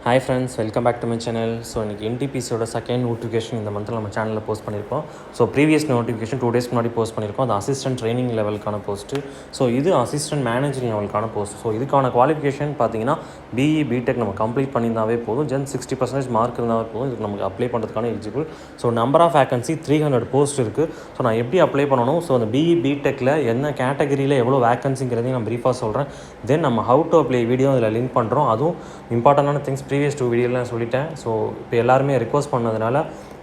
Hi friends, welcome back to my channel. So இன்னைக்கு NTPC ஓட second notification இந்த மந்த்தில் நம்ம சேனலில் போஸ்ட் பண்ணியிருக்கோம். ஸோ ப்ரீவியஸ் நோட்டிஃபிகேஷன் 2 days முன்னாடி போஸ்ட் பண்ணியிருக்கோம். அது அசிஸ்டன்ட் ட்ரைனிங் லெவலுக்கான போஸ்ட்டு. ஸோ இது அசிஸ்டன்ட் மேனேஜிங் லெவலுக்கான போஸ்ட். ஸோ இதுக்கான குவாலிஃபிகேஷன் பார்த்தீங்கன்னா BE B.Tech நம்ம கம்ப்ளீட் பண்ணியிருந்தாவே போதும். 60% மார்க் இருந்தாவே போதும். இதுக்கு நமக்கு அப்ளை பண்ணுறதுக்கான eligible. So number of vacancy 300 post இருக்குது. ஸோ நான் எப்படி அப்ளை பண்ணணும், ஸோ அந்த BE B.Techல என்ன கேட்டகரியில் எவ்வளோ வேகன்சிங்கிறதையும் நான் ப்ரீஃபாக சொல்கிறேன். தென் நம்ம ஹவு டு அப்ளை வீடியோ இதில் லிங்க் பண்ணுறோம். அதுவும் இம்பார்ட்டண்டான திங்ஸ் ப்ரீவியஸ் 2 வீடியோவில் சொல்லிட்டேன். ஸோ இப்போ எல்லாருமே ரிக்வஸ்ட் பண்ணதுனால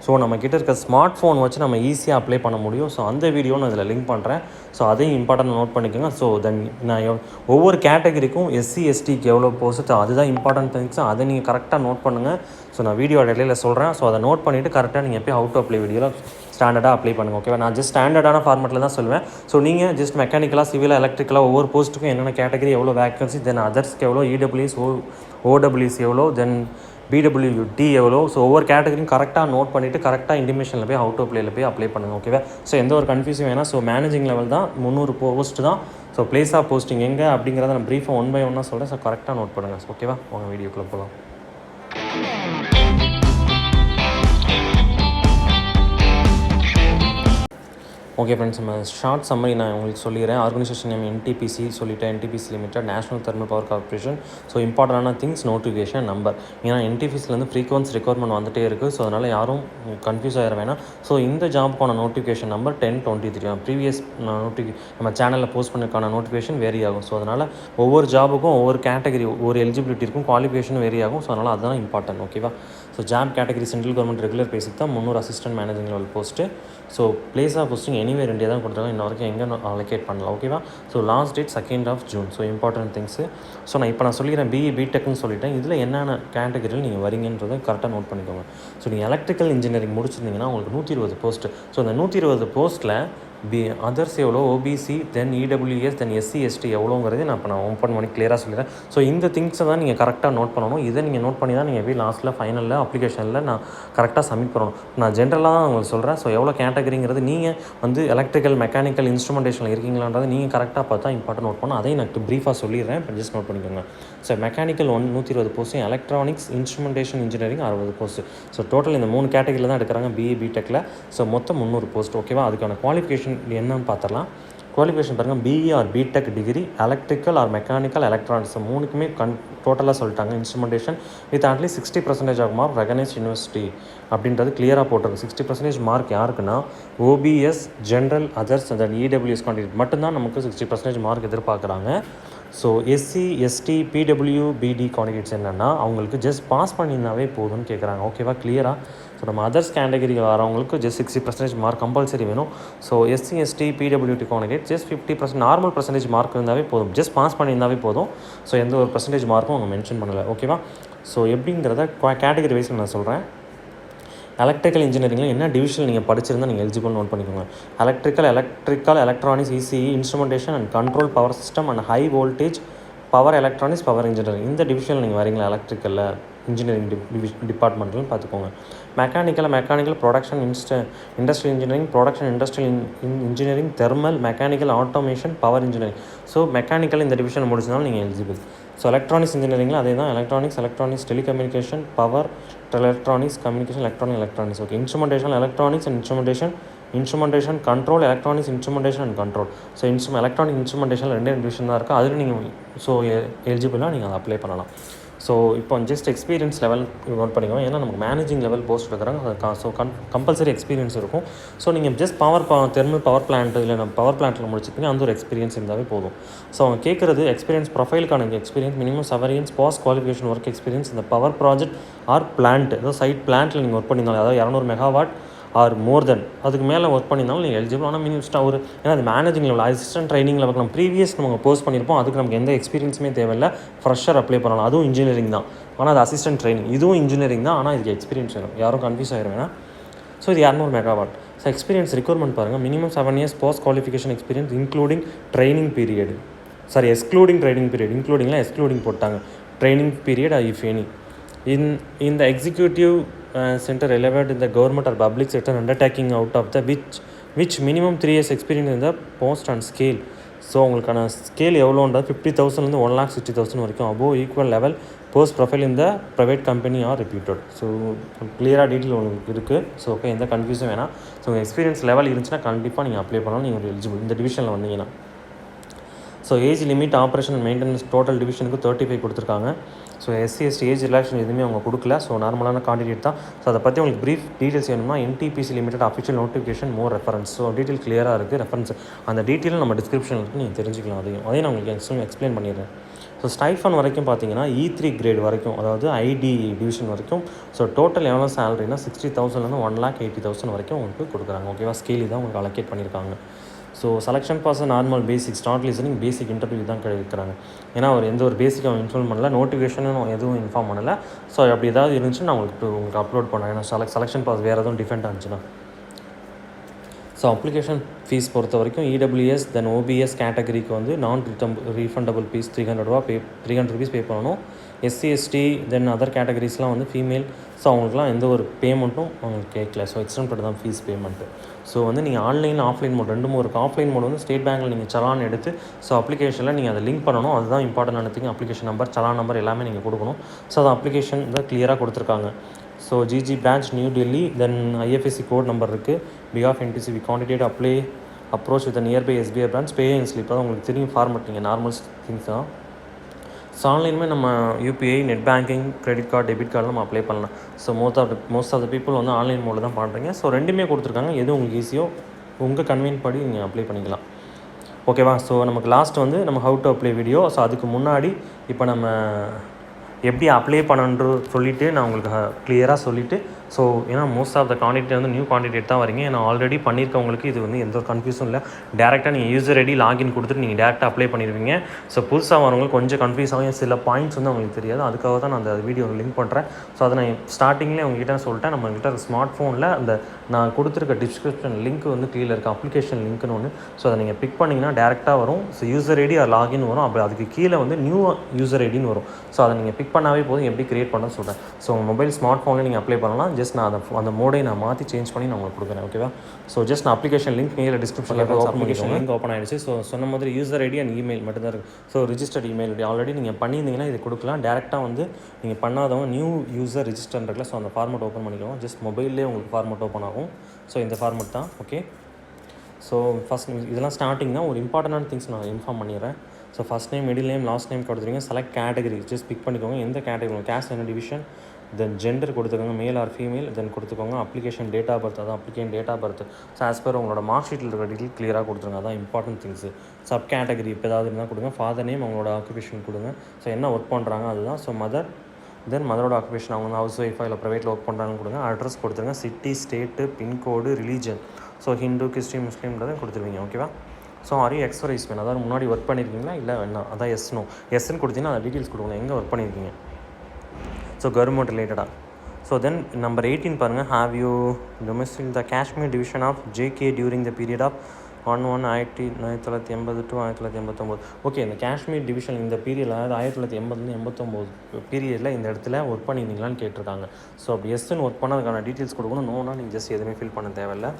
ஸோ நம்மக்கிட்ட இருக்க ஸ்மார்ட் ஃபோன் வச்சு நம்ம ஈஸியாக அப்ளை பண்ண முடியும். ஸோ அந்த வீடியோ நான் இதில் லிங்க் பண்ணுறேன். ஸோ அதையும் இம்பார்ட்டன்ட் நோட் பண்ணிக்கோங்க. ஸோ தென் நான் ஒவ்வொரு கேட்டகரிக்கும் SC STக்கு எவ்வளோ போஸ்ட், அதுதான் இம்பார்ட்டன்ட் திங்ஸ். அதை நீங்கள் கரெக்டாக நோட் பண்ணுங்கள். ஸோ நான் வீடியோ இடையில சொல்கிறேன். ஸோ அதை நோட் பண்ணிவிட்டு கரெக்டாக நீங்கள் எப்போ ஹவு டு அப்ளை வீடியோவில் ஸ்டாண்டர்டாக அப்ளை பண்ணுங்கள். ஓகேவா? நான் ஜஸ்ட் ஸ்டாண்டர்டான ஃபார்மெட்டில் தான் சொல்லுவேன். ஸோ நீங்கள் ஜஸ்ட் மெக்கானிக்கலாக, சிவிலாக, எலக்ட்ரிக்கலாக ஒவ்வொரு போஸ்ட்டுக்கும் என்னென்ன கேட்டகரி எவ்வளோ வேகன்சி, தென் அதர்ஸ்க்கு எவ்வளோ, EWS OWS எவ்வளோ, தென் BWT எவ்வளோ, ஸோ ஒவ்வொரு கேட்டகரியும் கரெக்டாக நோட் பண்ணிவிட்டு கரெக்டாக இன்டிமேஷனில் போய் ஹவு டு அப்ளைல போய் அப்ளை பண்ணுங்கள். ஓகேவா? ஸோ எந்த ஒரு கன்ஃபியூஸும் வேணாம். ஸோ மேனேஜிங் லெவல் தான் 300 போஸ்ட் தான். ஸோ பிளேஸ் ஆஃப் போஸ்டிங் எங்கே அப்படிங்கிறத நான் ப்ரீஃபாக 1 by 1 சொல்கிறேன். ஸோ கரெக்டாக நோட் பண்ணுங்கள். ஓகேவா? உங்கள் வீடியோக்குள்ளே போகலாம். ஓகே ஃப்ரெண்ட்ஸ், நம்ம ஷார்ட் சம்மரி நான் உங்களுக்கு சொல்லிடுறேன். ஆர்கனைசேஷன் நேம் NTPC சொல்லிவிட்டேன். NTPC Ltd national thermal power corporation. So இம்பார்ட்டண்டான திங்ஸ் நோட்டிஃபிகேஷன் நம்பர். ஏன்னா NTPCலேருந்து ஃப்ரீக்வன்ஸ் ரெக்வயர்மெண்ட் வந்துகிட்டே இருக்குது. ஸோ அதனால் யாரும் கன்ஃபியூஸ் ஆகிட வேணாம். ஸோ இந்த ஜாப்புக்கான நோட்டிஃபிகேஷன் நம்பர் 1023. ப்ரீவியஸ் நம்ம சேனலில் போஸ்ட் பண்ணிருக்கான நோட்டிஃபிகேஷன் வேரி ஆகும். ஸோ அதனால் ஒவ்வொரு ஜாபுக்கும் ஒவ்வொரு கேட்டகரி, ஒவ்வொரு எலிஜிபிலிட்டி இருக்கும், குவாலிஃபிகேஷன் வேரி ஆகும். ஸோ அதனால் அதுதான் இம்பார்ட்டன்ட். ஓகேவா? So job category central government regular basic தான் 300 assistant managing level post. So place of posting anywhere India தான் கொடுத்துருக்காங்க. இன்ன வரைக்கும் எங்கே அலோகேட் பண்ணலாம். ஓகேவா? So last date 2nd June. So important things. So நான் சொல்லிக்கிறேன். BE B.Techனு சொல்லிட்டேன். இதில் என்னென்ன கேட்டகரியில் நீங்கள் வரீங்கன்றதை கரெக்டாக நோட் பண்ணிக்கோங்க. ஸோ நீங்கள் எலக்ட்ரிக்கல் இன்ஜினியரிங் முடிச்சிருந்தீங்கன்னா உங்களுக்கு 120 போஸ்ட்டு. ஸோ அந்த 120 போஸ்ட்டில் அதர்ஸ் எவ்வளோ, OBC, தென் EWS, தென் SC ST எவ்வளோங்கிறது நான் ஓப்பன் பண்ணி கிளியராக சொல்லிடுறேன். ஸோ இந்த திங்ஸை தான் நீங்கள் கரெக்டாக நோட் பண்ணணும். இதை நீங்கள் நோட் பண்ணி தான் நீங்கள் எப்படி லாஸ்ட்டில் ஃபைனலில் அப்ளிகேஷனில் நான் கரெக்டாக சப்மிட் பண்ணணும். நான் ஜென்ரலாக தான் உங்களுக்கு சொல்கிறேன். ஸோ எவ்வளோ கேட்டகரிங்கிறது நீங்கள் எலக்ட்ரிக்கல், மெக்கானிக்கல், இன்ஸ்ட்ருமெண்டேஷனில் இருக்கீங்களான்றது நீங்கள் கரெக்டாக பார்த்தா இம்பார்ட்டன்ட் நோட் பண்ணணும். அதையும் நான் ப்ரீஃபாக சொல்லிடுறேன். இப்போ ஜஸ்ட் நோட் பண்ணிக்கோங்க. So mechanical 120 post, electronics, instrumentation engineering 60 post. So total இந்த 3 கேட்டகரியில் தான் எடுக்கிறாங்க BE B.Techல. ஸோ மொத்தம் 300 போஸ்ட். ஓகேவா? அதுக்கான குவாலிஃபிகேஷன் என்னன்னு பார்த்துடலாம். குவாலிஃபிகேஷன் பாருங்கள். BE or B.Tech degree, electrical or mechanical, electronics மூணுக்குமே டோட்டலாக சொல்லிட்டாங்க. Instrumentation with at least 60% of mark recognised university அப்படின்றது கிளியராக போட்டிருக்கு. 60% மார்க் யாருக்குன்னா OBS, general, others, then EWS candidate மட்டும்தான் நமக்கு 60% மார்க் எதிர்பார்க்குறாங்க. So SC ST PWBD candidates என்னென்னா அவங்களுக்கு ஜஸ்ட் பாஸ் பண்ணியிருந்தாவே போதும்னு கேட்குறாங்க. ஓகேவா? கிளியராக. ஸோ நம்ம அதர்ஸ் கேட்டகரியில் வரவங்களுக்கு ஜஸ்ட் 60% மார்க் கம்பல்சரி வேணும். So SC ST PWD candidate just 50% normal percentage mark இருந்தாவே போதும். ஜஸ்ட் பாஸ் பண்ணியிருந்தாவே போதும். ஸோ எந்த ஒரு பர்சன்டேஜ் மார்க்கும் அவங்க மென்ஷன் பண்ணலை. ஓகேவா? ஸோ எப்படிங்கிறத கேட்டகரி வைஸில் நான் சொல்கிறேன். எலக்ட்ரிக்கல் இன்ஜினியரிங்கில் என்ன டிவிஷன் நீங்கள் படிச்சிருந்தால் நீங்கள் எலிஜிபிள் நோட் பண்ணிக்கோங்க. Electrical, electronics, ECE, instrumentation and control, power system and high voltage, power electronics, power engineering. இந்த டிவிஷனில் நீங்கள் வரீங்களா எலக்ட்ரிக்கலில் இன்ஜினியரிங் டிபார்ட்மெண்ட்னு பார்த்துக்கோங்க. Mechanical production industrial engineering, production industrial engineering, thermal, mechanical, automation, power engineering. So mechanical இந்த division முடிச்சதாலும் நீங்கள் eligible. So electronics இன்ஜினியரிங்கில் அதே தான். Electronics, telecommunication, power, electronics, communication, electronics. Okay. Instrumentation, electronics and instrumentation, control, electronics, instrumentation and control. So electronic instrumentation 2 division தான் இருக்குது. அதில் நீங்கள் so எலிஜிபிளாக நீங்கள் அதை அப்ளை பண்ணலாம். ஸோ இப்போ ஜஸ்ட் எக்ஸ்பீரியன்ஸ் லெவல் நோட் பண்ணிக்கோங்க. ஏன்னா நமக்கு மேனேஜிங் லெவல் போஸ்ட் இருக்கிறாங்க. ஸோ கம்பல்சரி எக்ஸ்பீரியன்ஸ் இருக்கும். ஸோ நீங்கள் ஜஸ்ட் தெர்மல் பவர் பிளான்ட் இல்லை நம்ம பவர் பிளான்ட்டில் முடிச்சிருப்பீங்க, அந்த ஒரு எக்ஸ்பீரியன்ஸ் இருந்தாவே போதும். ஸோ அவங்க கேட்குறது எக்ஸ்பீரியன்ஸ் ப்ரொஃபைலுக்கான experience minimum 7 years post qualification work experience இந்த பவர் ப்ராஜெக்ட் ஆர் பிளான்ட், அதாவது சைட் பிளான்ட்டில் நீங்கள் ஒர்க் பண்ணியிருந்தாலும், அதாவது 200 மெகாவாட் ஆர் மோர் தென் அதுக்கு மேலே ஒர்க் பண்ணியிருந்தாலும் நீங்கள் எலிஜிபிள். ஆனால் மினிமம் ஏன்னா அது managing level, assistant training level நம்ம ப்ரீவியஸ் நம்ம போஸ்ட் பண்ணியிருப்போம். அதுக்கு நமக்கு எந்த எக்ஸ்பீரியன்ஸுமே தேவையில்லை. ஃப்ரெஷர் அப்ளை பண்ணலாம். அதுவும் இன்ஜினியரிங் தான். ஆனால் அது அசிஸ்டன்ட் ட்ரைனிங். இதுவும் இன்ஜினியரிங் தான். ஆனால் இதுக்கு எக்ஸ்பீரியன்ஸ் வேணும். யாரும் கன்ஃபியூஸ் ஆகிடுவேன்னா. ஸோ இது 200 மெகாவாட். ஸோ எக்ஸ்பீரியன்ஸ் ரிக்வயர்மெண்ட் பாருங்கள். Minimum 7 years post qualification experience including training period. Excluding training period. Excluding போட்டாங்க. Training period if any in the executive center relevant in the government or public sector undertaking out of the which minimum 3 years experience in the post and scale. So உங்களுக்கான scale எவ்வளோன்றது 50,000 1,60,000 வரைக்கும். Above equal level post profile இந்த private company or reputed. So கிளியராக detail உங்களுக்கு இருக்குது. So okay, எந்த கன்ஃபியூஸும் வேணாம். So உங்கள் எக்ஸ்பீரியன்ஸ் லெவல் இருந்துச்சுன்னா கண்டிப்பாக நீங்கள் அப்ளை பண்ணலாம். நீங்கள் ஒரு எலிஜிபிள் இந்த டிவிஷனில் வந்தீங்கன்னா. So age limit operation and maintenance total டிவிஷனுக்கு 35 கொடுத்துருக்காங்க. So SC ST age relaxation எதுவுமே அவங்க கொடுக்கல. ஸோ நார்மலான கேண்டிடேட் தான். ஸோ அதை பற்றி உங்களுக்கு ப்ரீஃப் டீட்டெயில்ஸ் வேணும்னா NTPC Ltd அஃபிஷியல் நோட்டிஃபிகேஷன் மோர் ரெஃபரன்ஸ். ஸோ டீட்டெயில் கிளியராக இருக்குது. ரெஃபரன்ஸ் அந்த டீட்டெயில் நம்ம டிஸ்கிரிப்ஷனில் இருக்குது, நீங்கள் தெரிஞ்சிக்கலாம். அதையும் நான் உங்களுக்கு எக்ஸ்பிளைன் பண்ணிடுறேன். ஸோ ஸ்டைஃபன் வரைக்கும் பார்த்தீங்கன்னா E3 கிரேட் வரைக்கும், அதாவது ஐடி டிவிஷன் வரைக்கும். ஸோ டோட்டல் எவ்வளோ சேலரினா 60,000 1,80,000 வரைக்கும் உங்களுக்கு கொடுக்குறாங்க. ஓகேவா, ஸ்கேலி தான் உங்களுக்கு அலோகேட் பண்ணியிருக்காங்க. So selection process normal basic start listening basic interview தான் கேட்குறாங்க. ஏன்னா அவர் எந்த ஒரு பேசிக் அவன் இன்ஃபார்ம் பண்ணல, நோட்டிஃபிகேஷனும் எதுவும் இன்ஃபார்ம் பண்ணலை. ஸோ அப்படி ஏதாவது இருந்துச்சுன்னா நான் உங்களுக்கு அப்லோட் பண்ணேன். ஏன்னா செலெக்ஷன் ப்ராசஸ் வேறு எதுவும் டிஃபரெண்ட்டாக இருந்துச்சுன்னா. ஸோ அப்ளிகேஷன் ஃபீஸ் பொறுத்த வரைக்கும் EWS தென் OBS கேட்டகரிக்கு வந்து நான் ரீஃபண்டபிள் ஃபீஸ் 300 rupees பே பண்ணணும். SC ST தென் அதர் கேட்டகரிஸ்லாம் வந்து ஃபீமேல். ஸோ அவங்களுக்குலாம் எந்த ஒரு பேமெண்ட்டும் அவங்களுக்கு கேட்கல. ஸோ எக்ஸ்டெண்ட் தான் ஃபீஸ் பேமெண்ட்டு. ஸோ வந்து நீங்கள் ஆன்லைன் ஆஃப்லைன் மோட் ரெண்டும் இருக்குது. ஆஃப்லைன் மோட் வந்து ஸ்டேட் பேங்க்கில் நீங்கள் சலான் எடுத்து ஸோ அப்ளிகேஷனில் நீங்கள் அதை லிங்க் பண்ணணும். அதுதான் important thing. Application number challan number எல்லாமே நீங்கள் கொடுக்கணும். ஸோ அது அப்ளிகேஷன் தான் கிளியராக கொடுத்துருக்காங்க. So GG branch new Delhi then IFSC code number இருக்குது. பிகாஃப் NTPC candidate approach with nearby SBI branch pay and slip. தான் உங்களுக்கு தெரியும் ஃபார்மெட், நீங்கள் நார்மல் திங்ஸ் தான். ஸோ ஆன்லைனுமே நம்ம UPI net banking credit card debit card நம்ம அப்ளை பண்ணலாம். So most of the people வந்து ஆன்லைன் மோடில் தான் பண்ணுறீங்க. ஸோ ரெண்டுமே கொடுத்துருக்காங்க. எது உங்களுக்கு ஈஸியோ உங்கள் கன்வீனியன்ட் படி நீங்கள் அப்ளை பண்ணிக்கலாம். ஓகேவா. ஸோ நமக்கு லாஸ்ட் வந்து நம்ம how to apply video. So அதுக்கு முன்னாடி இப்போ நம்ம எப்படி அப்ளை பண்ணணுன்ற சொல்லிவிட்டு நான் உங்களுக்கு கிளியராக சொல்லிவிட்டு, ஸோ ஏன்னா மோஸ்ட் ஆஃப் த கேண்டிடேட் வந்து நியூ கேண்டிடேட் தான் வரீங்க. ஏன்னா ஆல்ரெடி பண்ணியிருக்கவங்களுக்கு இது வந்து எந்த ஒரு கன்ஃபியூஸும் இல்லை. டேரெக்டாக நீங்கள் யூசர் ஐடி லாகின் கொடுத்துட்டு நீங்கள் டேரெக்டாக அப்ளை பண்ணிடுவீங்க. ஸோ புதுசாக வரவங்களுக்கு கொஞ்சம் கன்ஃபியூஸ் ஆகும், சில பாயிண்ட்ஸ் வந்து அவங்களுக்கு தெரியாது. அதுக்காக தான் நான் அந்த வீடியோ லிங்க் பண்ணுறேன். ஸோ அதை நான் ஸ்டார்டிங்லேயே உங்ககிட்ட சொல்லிட்டேன். நம்மகிட்ட ஸ்மார்ட் ஃபோனில் அந்த நான் கொடுத்துருக்க டிஸ்கிரிப்ஷன் லிங்க் வந்து கீழே இருக்குது, அப்ளிகேஷன் லிங்க்னு ஒன்று. ஸோ அதை நீங்கள் பிக் பண்ணிங்கன்னா டேரெக்டாக வரும். ஸோ யூசர் ஐடி அது லாகின் வரும். அப்படி அதுக்கு கீழே வந்து நியூ யூசர் ஐடின்னு வரும். ஸோ அதை நீங்கள் பிக் பண்ணாவே போதும். எப்படி கிரியேட் பண்ண சொல்கிறேன். ஸோ உங்கள் மொபைல் ஸ்மார்ட் ஃபோனில் நீங்கள் அப்ளை பண்ணலாம். ஜஸ்ட் நான் அந்த மோடை நான் மாற்றி சேஞ்ச் பண்ணி நான் உங்களுக்கு கொடுக்குறேன். ஓகேவா. ஸோ ஜஸ்ட் நான் அப்ளிகேஷன் லிங்க் கீழே டிஸ்கிரிப்ஷனில் அப்ளிகேஷன் லிங்க் ஓப்பன் ஆகிடுச்சு. ஸோ சொன்ன மாதிரி யூசர் ஐடி அண்ட் இமெயில் மட்டும்தான் இருக்குது. So registered email ID already நீங்கள் பண்ணியிருந்தீங்கன்னா இது கொடுக்கலாம். டேரெக்டாக வந்து நீங்கள் பண்ணாதவங்க நியூ யூசர் ரிஜிஸ்டர் இருக்குல்ல, ஸோ அந்த ஃபார்மெட் ஓப்பன் பண்ணிக்கோங்க. ஜஸ்ட் மொபைல்லே உங்களுக்கு ஃபார்மெட் ஓப்பன் ஆகும். ஸோ இந்த ஃபார்மெட் தான். ஓகே. ஸோ ஃபஸ்ட் இதெல்லாம் ஸ்டார்டிங் தான். ஒரு இம்பார்ட்டண்டான திங்ஸ் நான் இன்ஃபார்ம் பண்ணிடுறேன். So first name, middle name, last name கொடுத்துருங்க. செலக்ட் கேட்டகரி ஜஸ்ட் பிக் பண்ணிக்கோங்க. எந்த கேட்டகரி கேஸ்ட் என்ன டிவிஷன், தென் ஜெண்டர் கொடுத்துக்கோங்க, மேல் ஆர் ஃபீமேல், தென் கொடுத்துக்கோங்க. அப்ளிகேஷன் டேட் ஆஃப் பர்த், அதான் application date of birth. So as per உங்களோட mark ஷீட்டில் இருக்கிற டீட்டெயில் கிளியராக கொடுத்துருங்க. அதான் இம்பார்ட்டன்ட் திங்ஸு. சப் கேட்டகரி இப்போ ஏதாவது இருந்தால் கொடுங்க. ஃபாதர் நேம், அவங்களோட ஆக்குபேஷன் கொடுங்க. ஸோ என்ன ஒர்க் பண்ணுறாங்க அதுதான். ஸோ மதர், தென் மதரோட ஆக்குபேஷன், அவங்க வந்து ஹவுஸ் ஒய்ஃபாக இல்லை ப்ரைவேட்டில் ஒர்க் பண்ணுறாங்கன்னு கொடுங்க. அட்ரஸ் கொடுத்துருங்க. City, state, pincode, religion. So Hindu, Christian, முஸ்லீம்ன்றதை கொடுத்துருவீங்க. ஓகேவா. ஸோ ஆரி எக்ஸ்பரைஸ் மேன், அதாவது முன்னாடி ஒர்க் பண்ணியிருக்கீங்களா இல்லை வேணாம், அதான் எஸ்னோ எஸ்ன்னு கொடுத்தீங்கன்னா அதை டீட்டெயில்ஸ் கொடுக்கணும், எங்கே ஒர்க் பண்ணியிருக்கீங்க. ஸோ கவர்மெண்ட் ரிலேட்டடாக. ஸோ தென் நம்பர் 18 பாருங்கள். Have you domestic the Kashmir division of JK during the period of 1980 to 1989. Okay, இந்த காஷ்மீர் டிவிஷன் இந்த பீரியடில், அதாவது 1980 பீரியடில் இந்த இடத்துல ஒர்க் பண்ணியிருந்தீங்களான்னு கேட்டிருக்காங்க. ஸோ அப்படி எஸ்ன்னு ஒர்க் பண்ண அதுக்கான டீட்டெயில்ஸ் கொடுக்கணும். நோனா நீங்கள் ஜஸ்ட் எதுவுமே ஃபில் பண்ண தேவையில்லை.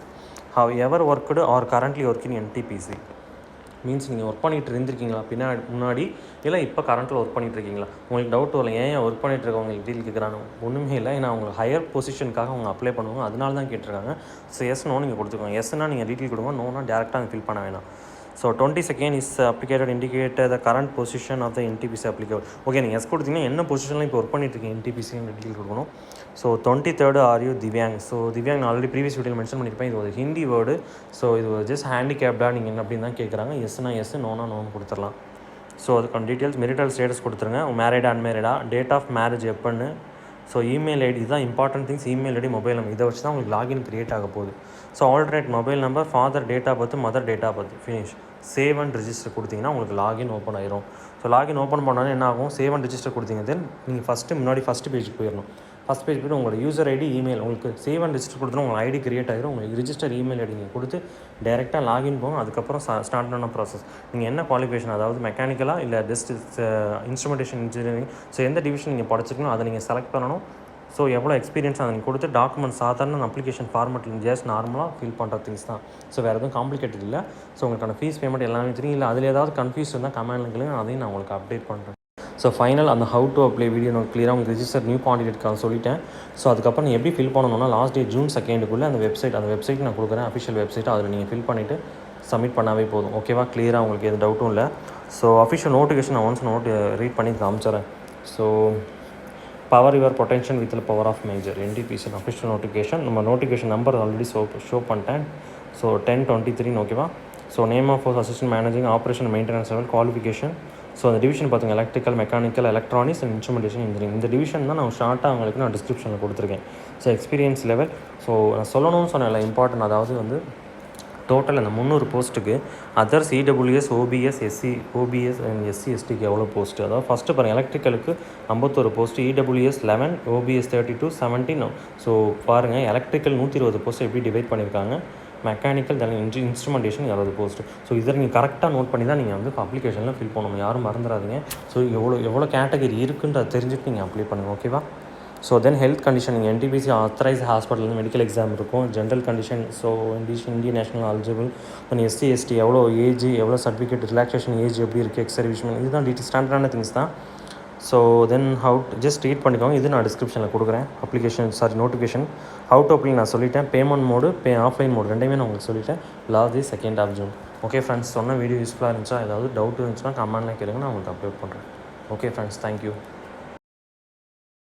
However worked or currently working NTPC means நீங்கள் ஒர்க் பண்ணிகிட்டு இருந்திருக்கீங்களா முன்னாடி, இல்லை இப்போ கரண்ட்டில் ஒர்க் பண்ணிகிட்டு இருக்கீங்களா. உங்களுக்கு டவுட் வரல, ஏன் ஒர்க் பண்ணிகிட்டு இருக்கவங்க டீட்டெயில் கேட்குறாங்க. ஒன்றுமே இல்லை, ஏன்னா அவங்க ஹையர் பொசிஷனுக்காக அவங்க அப்ளை பண்ணுவாங்க, அதனால தான் கேட்டிருக்காங்க. ஸோ எஸ் நோ நீங்கள் கொடுத்துக்கோங்க. எஸ்னால் நீங்கள் டீட்டெயில் கொடுங்க, நோனா டேரெக்டாக அங்கே ஃபில் பண்ண வேணாம். So 22nd is applicated indicate the current position of the NTPC applicable. Okay, நீங்கள் எஸ் கொடுத்தீங்கன்னா என்ன பொசிஷனில் இப்போ ஒர்க் பண்ணிட்டுருக்கீங்க NTPC டீட்டெயில் கொடுக்கணும். So 23rd are you Divyang. So Divyang நான் ஆல்ரெடி ப்ரீவியஸ் வீடியோவில் மென்ஷன் பண்ணியிருப்பேன். இது ஒரு ஹிந்தி வேர்டு. ஸோ இது ஜஸ்ட் ஹேண்டிகேப்டாக நீங்கள் என்ன அப்படின்னு தான் கேட்குறாங்க. எஸ்னா எஸ், நோனா நோன்னு கொடுத்துடலாம். ஸோ அதுக்கான டீட்டெயில்ஸ் மெரிட்டல் ஸ்டேட்டஸ் கொடுத்துருங்க. Married unmarried, date of marriage எப்போன்னு. ஸோ இமெயில் ஐடி இதுதான் important things. Email ID, mobile number, இதை வச்சு தான் உங்களுக்கு லாகின் க்ரியேட் ஆக போகுது. So alternate mobile number, father date of birth, mother date of birth, finish. Save and register கொடுத்தீங்கன்னா உங்களுக்கு லாகின் ஓப்பன் ஆயிரும். ஸோ லாகின் ஓப்பன் பண்ணாலும் என்ன ஆகும், சேவ் அண்ட் ரிஜிஸ்டர் கொடுத்தீங்க. தென் நீங்கள் ஃபஸ்ட்டு பேஜுக்கு போயிடணும். ஃபஸ்ட் பேஜ் போய்ட்டு உங்களோட யூசர் ஐடி, இமெயில், உங்களுக்கு சேவ் அண்ட் ரிஜிஸ்டர் கொடுத்தா உங்கள் ஐடி கிரியேட் ஆகிடும். உங்களுக்கு ரிஜிஸ்டர் இமெயில் ஐடி நீங்கள் கொடுத்து டேரெக்டாக லாகின் போகும். அதுக்கப்புறம் ஸ்டார்ட் பண்ண ப்ராசஸ். நீங்கள் என்ன குவாலிஃபிகேஷன், அதாவது மெக்கானிக்கலாக இல்லை ஜஸ்ட் இன்ஸ்ட்ருமெண்டேஷன் இன்ஜினியரிங், ஸோ எந்த டிவிஷன் நீங்கள் படிச்சிருக்கணும் அதை நீங்கள் செலக்ட் பண்ணணும். ஸோ எவ்வளோ எக்ஸ்பீரியன்ஸ் அதை நீங்கள் கொடுத்து டாக்குமெண்ட் சாதாரண அப்ளிகேஷன் ஃபார்மெட்டில் ஜஸ்ட் நார்மலாக ஃபில் பண்ணுற திங்ஸ் தான். ஸோ வேறு எதுவும் காம்ப்ளிகேட்டட் இல்லை. ஸோ உங்களுக்கான ஃபீஸ் பேமெண்ட் எல்லாமே தெரியும். இல்லை அதில் ஏதாவது கன்ஃபியூஸ் இருந்தால் கமெண்ட்ல கேளுங்க, அதையும் நான் உங்களுக்கு அப்டேட் பண்ணுறேன். ஸோ ஃபைனல் அந்த ஹவு டு அப்ளை வீடியோ நான் கிளியராக உங்களுக்கு ரிஜிஸ்டர் நியூ காண்டிடேட்காக சொல்லிட்டேன். ஸோ அதுக்கப்புறம் எப்படி ஃபில் பண்ணணும்னா லாஸ்ட் டே June 2 அந்த வெப்சைட் நான் கொடுக்குறேன், அஃபிஷியல் வெப்சைட். அதில் நீங்கள் ஃபில் பண்ணிவிட்டு சப்மிட் பண்ணாவே போதும். ஓகேவா? கிளியராக உங்களுக்கு எது டவுட்டும் இல்லை. ஸோ அஃபிஷியல் நோட்டிஃபிகேஷன் நான் ஒன்ஸ் ரீட் பண்ணி காமிச்சிடறேன். So power your potential with power of major NTPC official notification. நம்ம நோட்டிஃபிகேஷன் நம்பர் ஆல்ரெடி ஷோ பண்ணிட்டேன். ஸோ 10/23 ஓகேவா? So name of assistant managing operation maintenance level qualification. So அந்த division பார்த்துங்க, electrical, mechanical, electronics and instrumentation engineering. இந்த division தான் நான் ஷார்ட்டாக அவங்களுக்கு நான் டிஸ்கிரிப்ஷனில் கொடுத்துருக்கேன். So experience level. ஸோ நான் சொல்லணும்னு சொன்னேன் இம்பார்ட்டன்ட், அதாவது வந்து டோட்டல் அந்த 300 போஸ்ட்டுக்கு அதர்ஸ் EWS OBS அண்ட் SC/STக்கு எவ்வளோ போஸ்ட்டு, அதாவது ஃபஸ்ட்டு பாருங்கள் எலக்ட்ரிக்கலுக்கு 51 போஸ்ட்டு, EWS 11, OBS 32, 17. ஸோ பாருங்கள் எலக்ட்ரிக்கல் 120 போஸ்ட்டு எப்படி டிவைட் பண்ணியிருக்காங்க, மெக்கானிக்கல் தென் இன்ஸ்ட்ருமெண்டேஷன் 60 போஸ்ட்டு. ஸோ இதை நீங்கள் கரெக்டாக நோட் பண்ணி தான் நீங்கள் வந்து அப்ளிகேஷனில் ஃபில் பண்ணணும், யாரும் மறந்துடாதீங்க. ஸோ எவ்வளோ கேட்டகரி இருக்குன்னு அதை தெரிஞ்சுட்டு நீங்கள் அப்ளை பண்ணுங்கள். ஓகேவா? ஸோ தென் ஹெல்த் கண்டிஷன், நீங்கள் NTPC authorised hospital medical exam இருக்கும். General condition, so Indian national eligible, then SC/ST எவ்வளோ ஏஜ், எவ்வளோ சர்டிஃபிகேட் ரிலாக்ஸேஷன் ஏஜ் எப்படி இருக்குது, எக்ஸ் சர்வீஸ்மேன், இதுதான் ஸ்டாண்டர்டான திங்ஸ் தான். ஸோ தென் ஜஸ்ட் ரீட் பண்ணிக்கோங்க. இது நான் டிஸ்கிரிப்ஷனில் கொடுக்குறேன். நோட்டிஃபிகேஷன் ஹவு டு அப்ளை நான் சொல்லிட்டேன். பேமெண்ட் மோடு, ஆஃப்லைன் மோடு ரெண்டையுமே நான் உங்களுக்கு சொல்லிட்டேன். Last 2 June. ஓகே ஃப்ரெண்ட்ஸ், சொன்ன வீடியோ யூஸ்ஃபுல்லாக இருந்துச்சா? ஏதாவது டவுட் இருந்துச்சுன்னா கமெண்ட்லாம் கேளுங்க, நான் உங்களுக்கு அப்லோட் பண்ணுறேன். Okay friends, thank you.